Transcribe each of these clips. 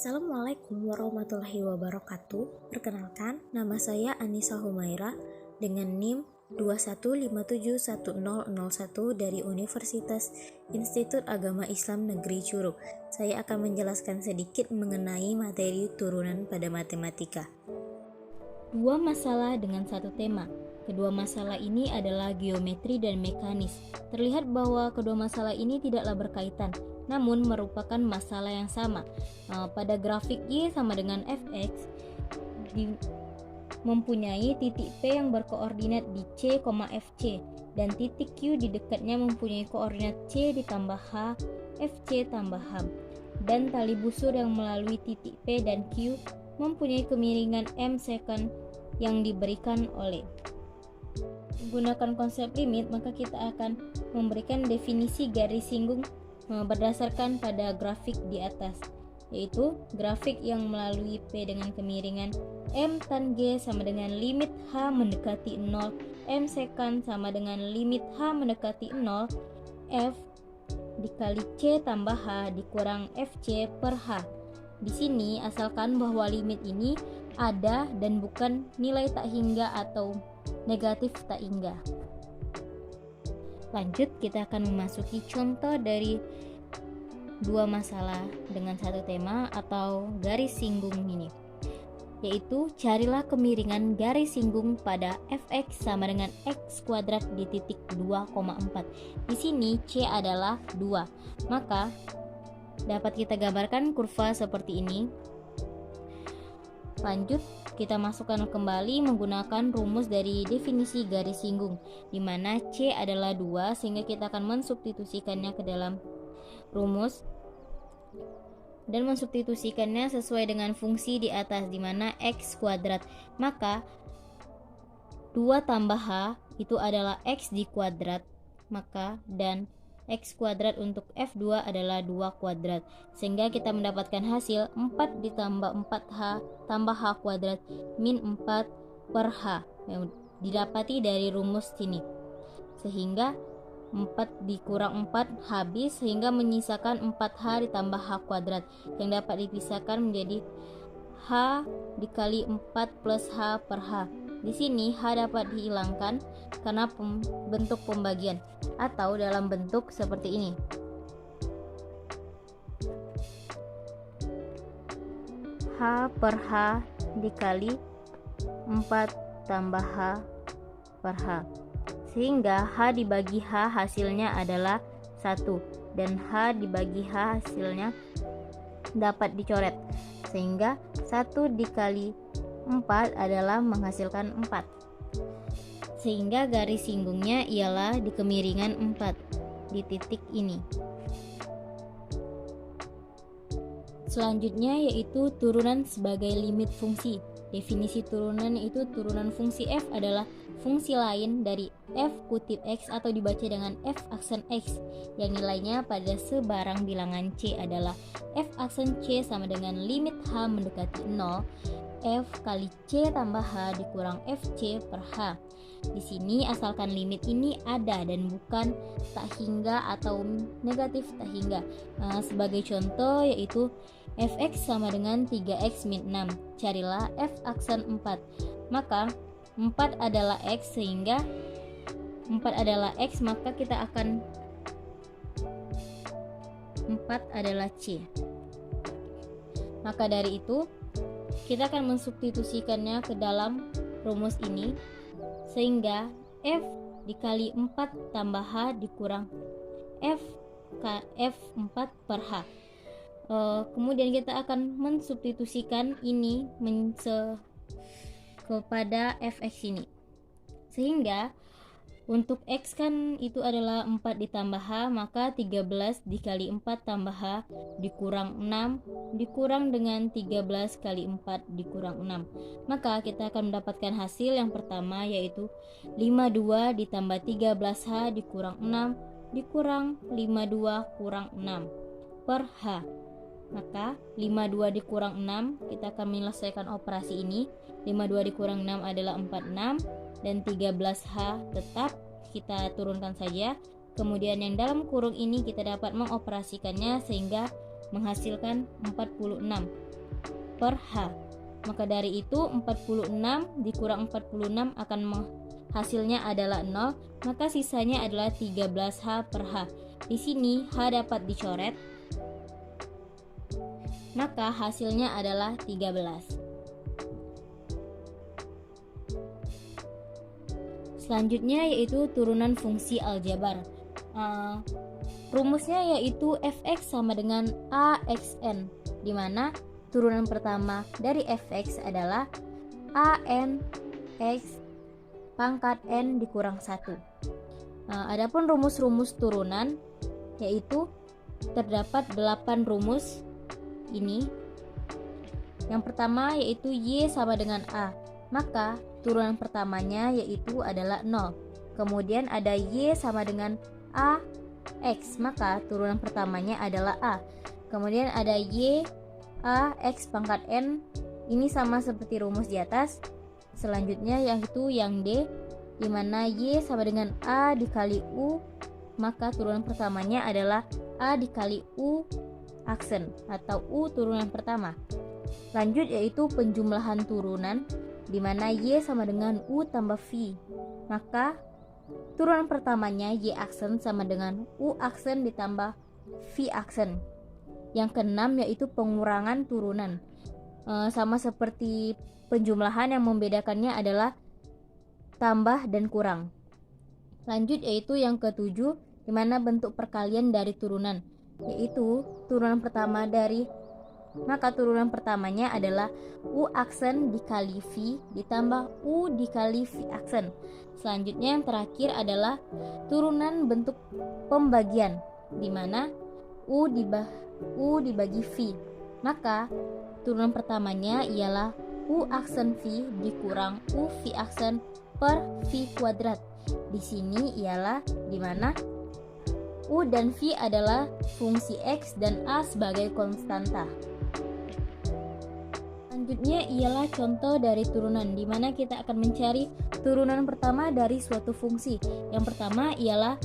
Assalamualaikum warahmatullahi wabarakatuh. Perkenalkan, nama saya Anissa Humaira dengan NIM 21571001 dari Universitas Institut Agama Islam Negeri Curug. Saya akan menjelaskan sedikit mengenai materi turunan pada matematika. Dua masalah dengan satu tema. Kedua masalah ini adalah geometri dan mekanis. Terlihat bahwa kedua masalah ini tidaklah berkaitan, namun merupakan masalah yang sama. Pada grafik Y sama dengan fx mempunyai titik P yang berkoordinat di C, FC dan titik Q di dekatnya mempunyai koordinat C ditambah H, FC tambah H, dan tali busur yang melalui titik P dan Q mempunyai kemiringan m secant yang diberikan oleh. Menggunakan konsep limit, maka kita akan memberikan definisi garis singgung berdasarkan pada grafik di atas, yaitu grafik yang melalui P dengan kemiringan M tan G sama dengan limit H mendekati 0, M secant sama dengan limit H mendekati 0, F dikali C tambah H dikurang FC per H. Di sini asalkan bahwa limit ini ada dan bukan nilai tak hingga atau negatif tak hingga. Lanjut, kita akan memasuki contoh dari dua masalah dengan satu tema atau garis singgung ini, yaitu carilah kemiringan garis singgung pada fx sama dengan x kuadrat di titik 2,4. Di sini C adalah 2, maka dapat kita gambarkan kurva seperti ini. Lanjut, kita masukkan kembali menggunakan rumus dari definisi garis singgung, di mana C adalah 2, sehingga kita akan mensubstitusikannya ke dalam rumus dan mensubstitusikannya sesuai dengan fungsi di atas, di mana x kuadrat. Maka 2 tambah H itu adalah x di kuadrat, maka dan x kuadrat untuk F2 adalah 2 kuadrat, sehingga kita mendapatkan hasil 4 ditambah 4H tambah H kuadrat min 4 per H yang didapati dari rumus sini, sehingga 4 dikurang 4 habis, sehingga menyisakan 4H ditambah H kuadrat yang dapat dipisahkan menjadi H dikali 4 plus H per H. Di sini H dapat dihilangkan karena bentuk pembagian atau dalam bentuk seperti ini. H per H dikali 4 tambah H per H, sehingga H dibagi H hasilnya adalah 1 dan H dibagi H hasilnya dapat dicoret, sehingga 1 dikali 4 adalah menghasilkan 4, sehingga garis singgungnya ialah di kemiringan 4 di titik ini. Selanjutnya yaitu turunan sebagai limit fungsi. Definisi turunan yaitu turunan fungsi f adalah fungsi lain dari f kutip x atau dibaca dengan f aksen x yang nilainya pada sebarang bilangan c adalah f aksen c sama dengan limit h mendekati 0 f kali c tambah h dikurang fc per h. Di sini asalkan limit ini ada dan bukan tak hingga atau negatif tak hingga. Sebagai contoh yaitu fx sama dengan 3x min 6. Carilah f aksen 4. Maka 4 adalah x, sehingga 4 adalah x, maka kita akan 4 adalah c. Maka dari itu kita akan mensubstitusikannya ke dalam rumus ini, sehingga f dikali 4 tambah h dikurang f4 per h. Kemudian kita akan mensubstitusikan ini kepada fx ini, sehingga untuk x kan itu adalah 4 ditambah h, maka 13 dikali 4 tambah h dikurang 6 dikurang dengan 13 kali 4 dikurang 6. Maka kita akan mendapatkan hasil yang pertama, yaitu 52 ditambah 13h dikurang 6 dikurang 52 kurang 6 per h. Maka 52 dikurang 6, kita akan menyelesaikan operasi ini. 52 dikurang 6 adalah 46 dan 13h tetap kita turunkan saja. Kemudian yang dalam kurung ini kita dapat mengoperasikannya sehingga menghasilkan 46. per H. Maka dari itu 46 dikurang 46 akan hasilnya adalah 0, maka sisanya adalah 13H per H. Di sini H dapat dicoret, maka hasilnya adalah 13. Selanjutnya yaitu turunan fungsi aljabar. Rumusnya yaitu fx sama dengan AXN, di mana turunan pertama dari fx adalah an x pangkat n dikurang 1. Adapun rumus-rumus turunan yaitu terdapat 8 rumus ini. Yang pertama yaitu y sama dengan a, maka turunan pertamanya yaitu adalah 0. Kemudian ada y sama dengan a x, maka turunan pertamanya adalah a. Kemudian ada y a x pangkat n, ini sama seperti rumus di atas. Selanjutnya yang d, di mana y sama dengan a dikali u, maka turunan pertamanya adalah a dikali u aksen atau u turunan pertama. Lanjut yaitu penjumlahan turunan, di mana y sama dengan u tambah v, maka turunan pertamanya y aksen sama dengan u aksen ditambah v aksen. Yang keenam yaitu pengurangan turunan. Sama seperti penjumlahan, yang membedakannya adalah tambah dan kurang. Lanjut yaitu yang ketujuh, di mana bentuk perkalian dari turunan, yaitu turunan pertama dari, maka turunan pertamanya adalah u aksen dikali v ditambah u dikali v aksen. Selanjutnya yang terakhir adalah turunan bentuk pembagian, di mana u dibagi v, maka turunan pertamanya ialah u aksen v dikurang u v aksen per v kuadrat. Di sini ialah di mana u dan v adalah fungsi x dan a sebagai konstanta. Selanjutnya ialah contoh dari turunan, di mana kita akan mencari turunan pertama dari suatu fungsi. Yang pertama ialah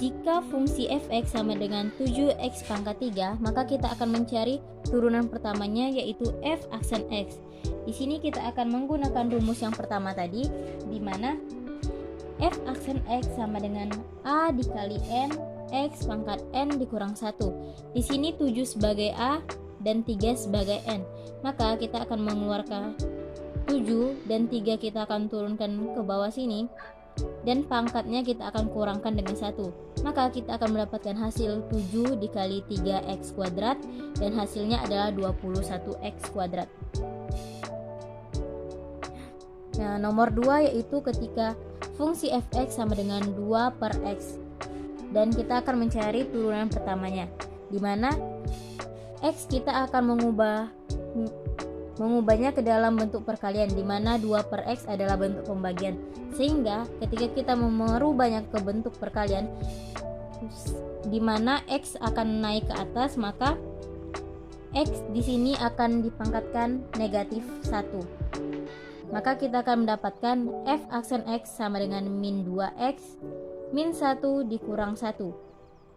jika fungsi fx sama dengan 7x pangkat 3, maka kita akan mencari turunan pertamanya yaitu f aksen x. Di sini kita akan menggunakan rumus yang pertama tadi, di mana f aksen x sama dengan a dikali n x pangkat n dikurang 1. Di sini 7 sebagai a dan 3 sebagai n. Maka kita akan mengeluarkan 7 dan 3 kita akan turunkan ke bawah sini, dan pangkatnya kita akan kurangkan dengan 1. Maka kita akan mendapatkan hasil 7 dikali 3x kuadrat, dan hasilnya adalah 21x kuadrat. Nah, nomor 2 yaitu ketika fungsi fx sama dengan 2 per x, dan kita akan mencari turunan pertamanya, di mana x kita akan mengubahnya ke dalam bentuk perkalian, di mana 2 per x adalah bentuk pembagian. Sehingga ketika kita merubahnya ke bentuk perkalian, di mana x akan naik ke atas, maka x di sini akan dipangkatkan negatif 1. Maka kita akan mendapatkan f aksen x sama dengan min 2x min 1 dikurang 1.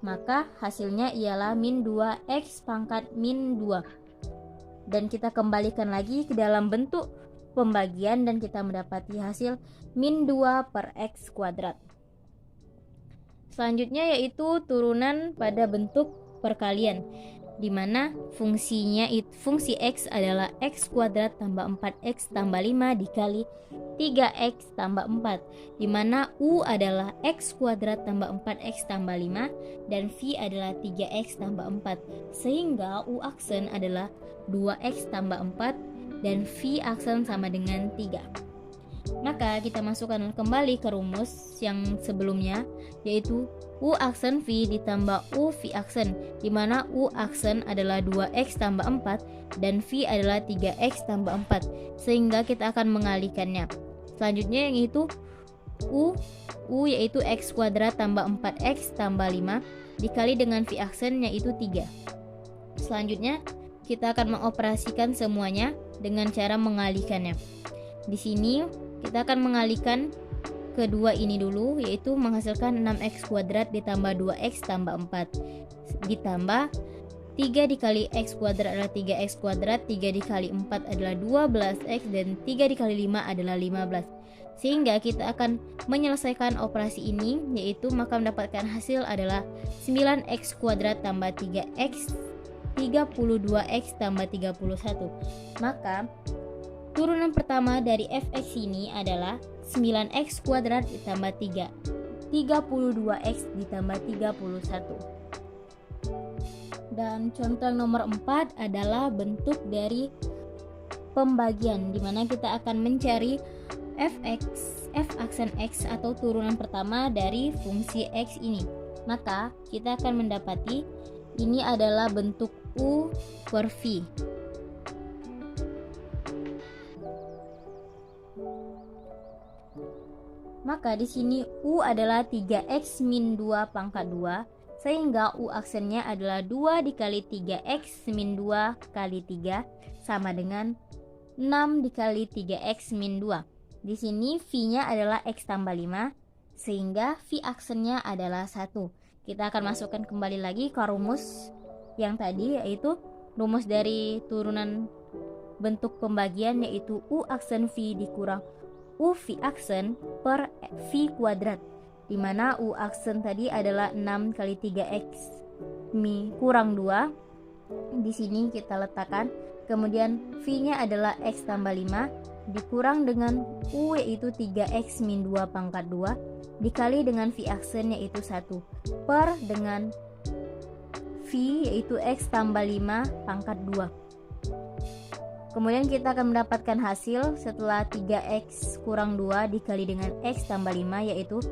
Maka hasilnya ialah min 2x pangkat min 2. Dan kita kembalikan lagi ke dalam bentuk pembagian, dan kita mendapati hasil min 2 per x kuadrat. Selanjutnya yaitu turunan pada bentuk perkalian, di mana fungsi x adalah x kuadrat tambah 4x tambah 5 dikali 3x tambah 4, di mana u adalah x kuadrat tambah 4x tambah 5 dan v adalah 3x tambah 4, sehingga u aksen adalah 2x tambah 4 dan v aksen sama dengan 3. Maka kita masukkan kembali ke rumus yang sebelumnya, yaitu u aksen v ditambah u v aksen, di mana u aksen adalah 2x tambah 4 dan v adalah 3x tambah 4, sehingga kita akan mengalihkannya. Selanjutnya yang itu u yaitu x kuadrat tambah 4x tambah 5 dikali dengan v aksen yaitu 3. Selanjutnya kita akan mengoperasikan semuanya dengan cara mengalihkannya. Di sini kita akan mengalihkan kedua ini dulu, yaitu menghasilkan 6x kuadrat ditambah 2x tambah 4 ditambah 3 dikali X kuadrat adalah 3X kuadrat, 3 dikali 4 adalah 12X, dan 3 dikali 5 adalah 15. Sehingga kita akan menyelesaikan operasi ini, yaitu maka mendapatkan hasil adalah 9X kuadrat tambah 3X, 32X tambah 31. Maka turunan pertama dari fx ini adalah 9x kuadrat ditambah 3, 32x ditambah 31. Dan contoh yang nomor 4 adalah bentuk dari pembagian, dimana kita akan mencari f aksen x atau turunan pertama dari fungsi x ini. Maka kita akan mendapati ini adalah bentuk u per v. Maka di sini U adalah 3X min 2 pangkat 2, sehingga U aksennya adalah 2 dikali 3X min 2 kali 3 sama dengan 6 dikali 3X min 2. Di sini V-nya adalah X tambah 5, sehingga V aksennya adalah 1. Kita akan masukkan kembali lagi ke rumus yang tadi, yaitu rumus dari turunan bentuk pembagian, yaitu U aksen V dikurang U V aksen per V kuadrat, di mana U aksen tadi adalah 6 kali 3X kurang 2. Di sini kita letakkan, kemudian V-nya adalah X tambah 5 dikurang dengan U yaitu 3X min 2 pangkat 2 dikali dengan V aksen yaitu 1 per dengan V yaitu X tambah 5 pangkat 2. Kemudian kita akan mendapatkan hasil setelah 3x kurang 2 dikali dengan x tambah 5 yaitu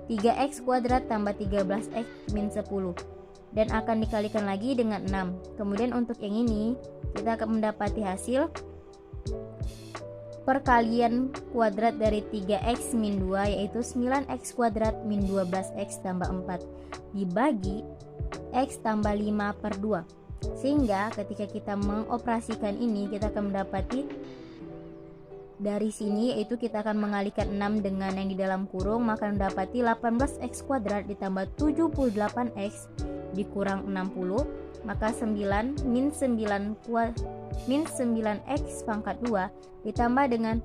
3x kuadrat tambah 13x min 10, dan akan dikalikan lagi dengan 6. Kemudian untuk yang ini kita akan mendapati hasil perkalian kuadrat dari 3x min 2 yaitu 9x kuadrat min 12x tambah 4 dibagi x tambah 5 per 2. Sehingga ketika kita mengoperasikan ini, kita akan mendapati dari sini, yaitu kita akan mengalihkan 6 dengan yang di dalam kurung, maka mendapati 18x kuadrat ditambah 78x dikurang 60, maka 9 min 9x pangkat 2 ditambah dengan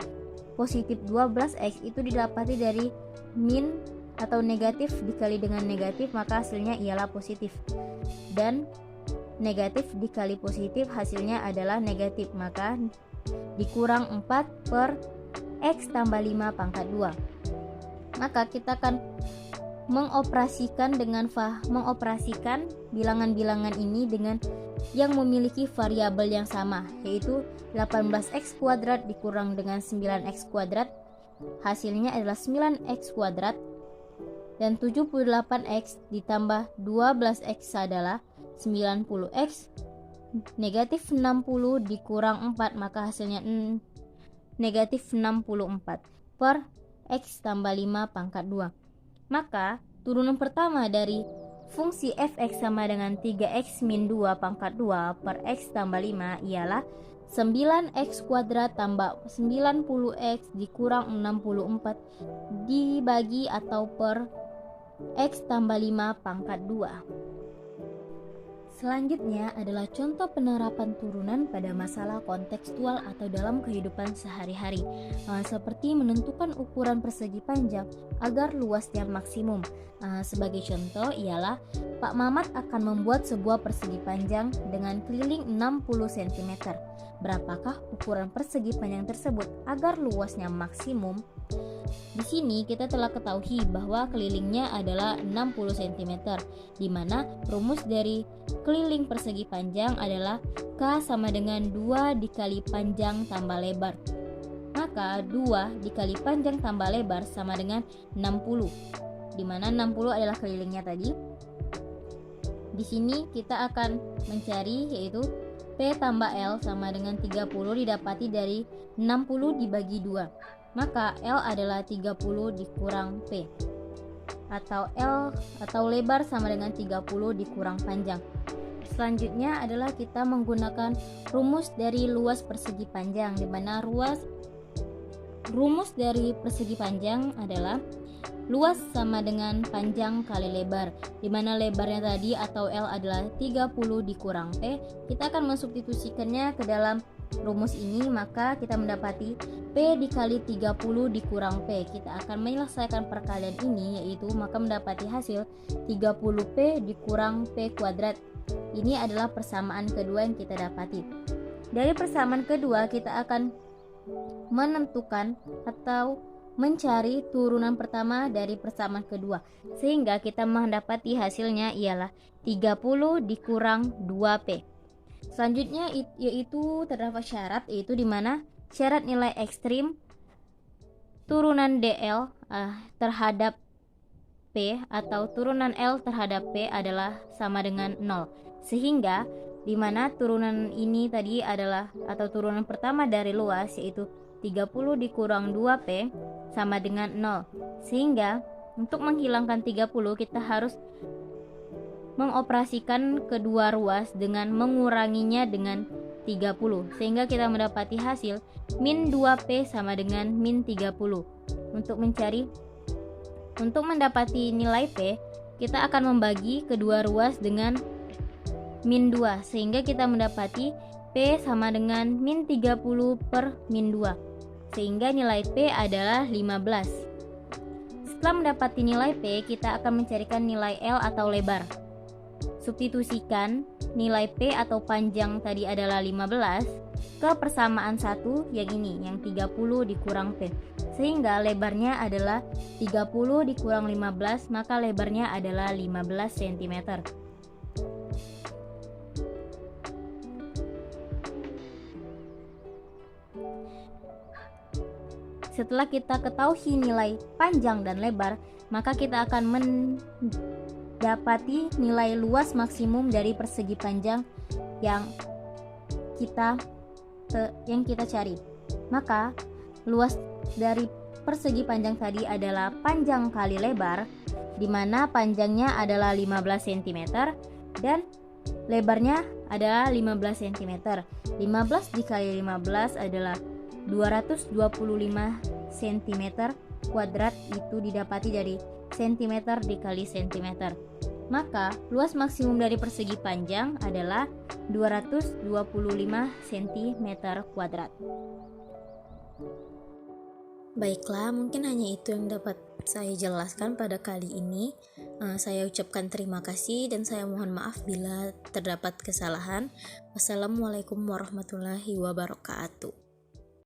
positif 12x itu didapati dari min atau negatif dikali dengan negatif, maka hasilnya ialah positif. Dan negatif dikali positif hasilnya adalah negatif, maka dikurang 4 per X tambah 5 pangkat 2. Maka kita akan mengoperasikan bilangan-bilangan ini dengan yang memiliki variabel yang sama, yaitu 18x kuadrat dikurang dengan 9x kuadrat hasilnya adalah 9x kuadrat, dan 78x ditambah 12x adalah 90x, negatif 60 dikurang 4 maka hasilnya negatif 64 per x tambah 5 pangkat 2. Maka turunan pertama dari fungsi fx sama dengan 3x min 2 pangkat 2 per x tambah 5 ialah 9x kuadrat tambah 90x dikurang 64 dibagi atau per x tambah 5 pangkat 2. Selanjutnya adalah contoh penerapan turunan pada masalah kontekstual atau dalam kehidupan sehari-hari, seperti menentukan ukuran persegi panjang agar luasnya maksimum. Sebagai contoh ialah Pak Mamat akan membuat sebuah persegi panjang dengan keliling 60 cm. Berapakah ukuran persegi panjang tersebut agar luasnya maksimum? Di sini kita telah ketahui bahwa kelilingnya adalah 60 cm, di mana rumus dari keliling persegi panjang adalah K sama dengan 2 dikali panjang tambah lebar. Maka 2 dikali panjang tambah lebar sama dengan 60, di mana 60 adalah kelilingnya tadi. Di sini kita akan mencari yaitu P tambah L sama dengan 30 didapati dari 60 dibagi 2. Maka L adalah 30 dikurang P, atau L atau lebar sama dengan 30 dikurang panjang. Selanjutnya adalah kita menggunakan rumus dari luas persegi panjang, di mana rumus dari persegi panjang adalah luas sama dengan panjang kali lebar, di mana lebarnya tadi atau L adalah 30 dikurang P. Kita akan mensubstitusikannya ke dalam rumus ini, maka kita mendapati P dikali 30 dikurang P. Kita akan menyelesaikan perkalian ini, yaitu maka mendapati hasil 30P dikurang P kuadrat. Ini adalah persamaan kedua yang kita dapati. Dari persamaan kedua kita akan menentukan atau mencari turunan pertama dari persamaan kedua, sehingga kita mendapati hasilnya ialah 30 dikurang 2P. Selanjutnya yaitu terdapat syarat, yaitu di mana syarat nilai ekstrim turunan DL terhadap P atau turunan L terhadap P adalah sama dengan 0. Sehingga di mana turunan ini tadi adalah atau turunan pertama dari luas yaitu 30 dikurang 2P sama dengan 0. Sehingga untuk menghilangkan 30 kita harus mengoperasikan kedua ruas dengan menguranginya dengan 30, sehingga kita mendapati hasil min 2P sama dengan min 30. Untuk mendapati nilai P, kita akan membagi kedua ruas dengan min 2, sehingga kita mendapati P sama dengan min 30 per min 2, sehingga nilai P adalah 15. Setelah mendapati nilai P, kita akan mencarikan nilai L atau lebar. Substitusikan nilai P atau panjang tadi adalah 15 ke persamaan 1 yang ini, yang 30 dikurang P. Sehingga lebarnya adalah 30 dikurang 15, maka lebarnya adalah 15 cm. Setelah kita ketahui nilai panjang dan lebar, maka kita akan mendapati nilai luas maksimum dari persegi panjang yang kita cari. Maka luas dari persegi panjang tadi adalah panjang kali lebar, di mana panjangnya adalah 15 cm dan lebarnya adalah 15 cm. 15 dikali 15 adalah 225 cm kuadrat, itu didapati dari cm dikali cm. Maka luas maksimum dari persegi panjang adalah 225 cm kuadrat. Baiklah, mungkin hanya itu yang dapat saya jelaskan pada kali ini. Saya ucapkan terima kasih dan saya mohon maaf bila terdapat kesalahan. Wassalamualaikum warahmatullahi wabarakatuh.